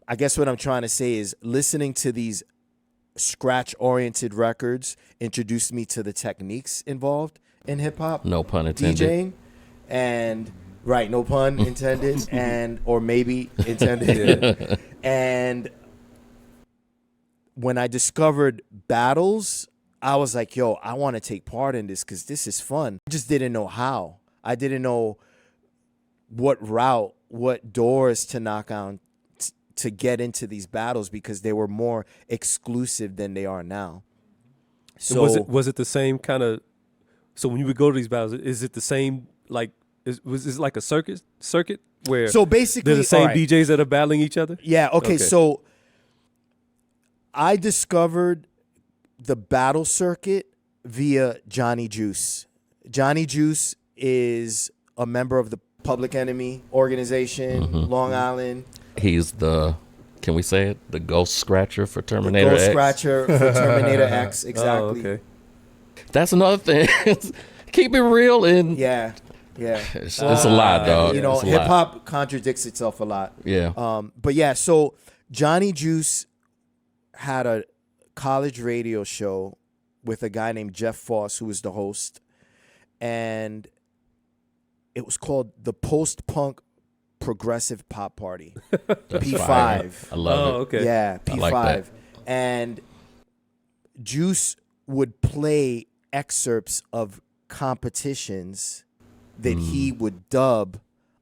I guess what I'm trying to say is listening to these scratch-oriented records introduced me to the techniques involved in hip-hop. No pun intended. DJing. And, right, no pun intended, and or maybe intended. And when I discovered battles, I was like, yo, I want to take part in this because this is fun. I just didn't know how. I didn't know what route, what doors to knock on to get into these battles because they were more exclusive than they are now. So was it the same kind of? So when you would go to these battles, is it the same like? Was it like a circuit where? So basically, they're the same right. DJs that are battling each other. Yeah. Okay. So I discovered the battle circuit via Johnny Juice. Johnny Juice is a member of the Public Enemy organization, Long Island. He's can we say it? The ghost scratcher for Terminator Ghost X. Scratcher for Terminator X, exactly. Oh, okay. That's another thing. Keep it real and Yeah. it's a lot, dog. You know, It's a hip lot. hop contradicts itself a lot. Yeah. But yeah, so Johnny Juice had a college radio show with a guy named Jeff Foss, who was the host, and it was called the Post-Punk Progressive Pop Party, P5. Fire. I love it. Okay. Yeah, P5. like that. And Juice would play excerpts of competitions that he would dub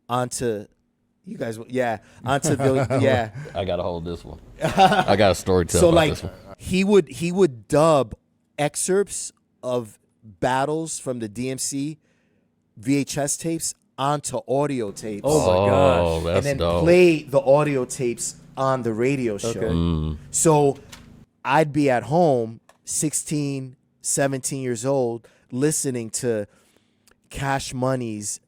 onto you guys. Yeah, onto the yeah. I gotta hold this one. I got a story to tell So about like this one. he would dub excerpts of battles from the DMC VHS tapes onto audio tapes. Oh my gosh. That's and then dope. play the audio tapes on the radio show. Okay. So I'd be at home, 16, 17 years old, listening to Cash Money's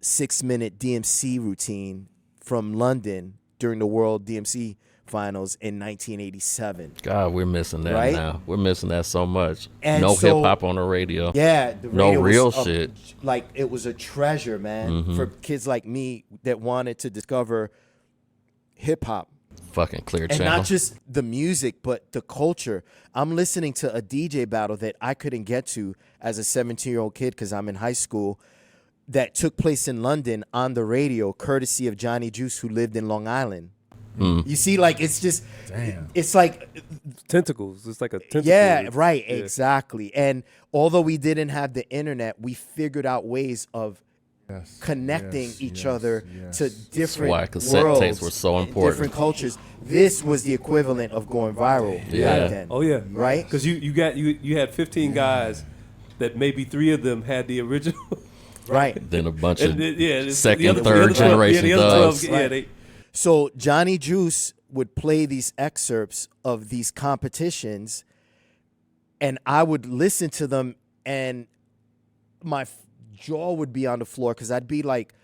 6-minute DMC routine from London during the World DMC Finals in 1987. God, we're missing that Right? now. We're missing that so much. And no so- hip hop on the radio. Yeah, the No radio real was shit. Like it was a treasure, man, for kids like me that wanted to discover hip hop. Fucking Clear And Channel. not just the music, but the culture. I'm listening to a DJ battle that I couldn't get to as a 17-year-old kid because I'm in high school that took place in London on the radio, courtesy of Johnny Juice, who lived in Long Island. You see, like, it's just, it's like, Tentacles. It's like a tentacle. yeah, right, Yeah. exactly. And although we didn't have the internet, we figured out ways of connecting each other to different why cassette worlds, tapes were so and important. different cultures. This was the equivalent of going viral Yeah. back then. Oh yeah. Right? Because you had 15 guys that maybe 3 of them had the original. Right. Then a bunch And of then, yeah, the second, other- the third other 12 generation yeah, the other 12 thugs. yeah, they, So Johnny Juice would play these excerpts of these competitions, and I would listen to them, and my jaw would be on the floor because I'd be like,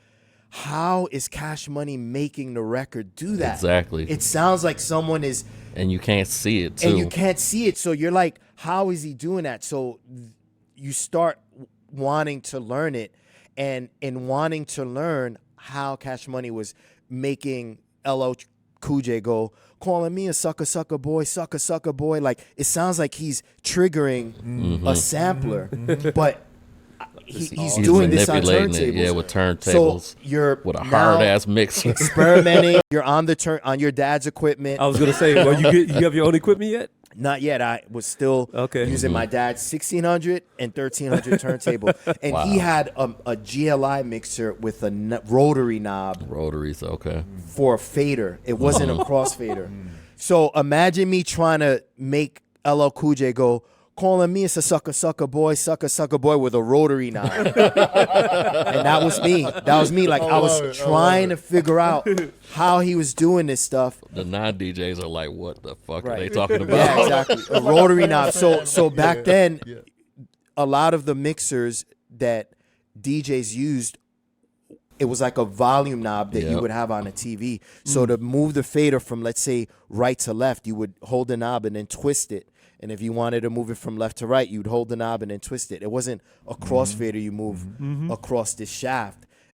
how is Cash Money making the record do that? Exactly. It sounds like someone is, And you can't see it, too. and you can't see it. So you're like, how is he doing that? So you start wanting to learn it, and in wanting to learn how Cash Money was making LL Cool J go, calling me a sucker, sucker boy, like it sounds like he's triggering a sampler, but he's doing this on manipulating it, turntables. yeah, with turntables. So you're with a now hard ass mixer. experimenting. You're on the on your dad's equipment. I was gonna say, well, you have your own equipment yet? Not yet. I was still Okay. using my dad's 1600 and 1300 turntable. And he had a GLI mixer with a rotary knob Rotaries, okay. for a fader. It wasn't a crossfader. So imagine me trying to make LL Cool J go, calling me it's a sucker, sucker boy with a rotary knob. And that was me. Like I was trying to figure out how he was doing this stuff. The non-DJs are like, what the fuck are Right. they talking about? Yeah, exactly. A rotary knob. So back then, a lot of the mixers that DJs used, it was like a volume knob that you would have on a TV. So to move the fader from, let's say, right to left, you would hold the knob and then twist it. And if you wanted to move it from left to right, you'd hold the knob and then twist it. It wasn't a crossfader you move across this shaft.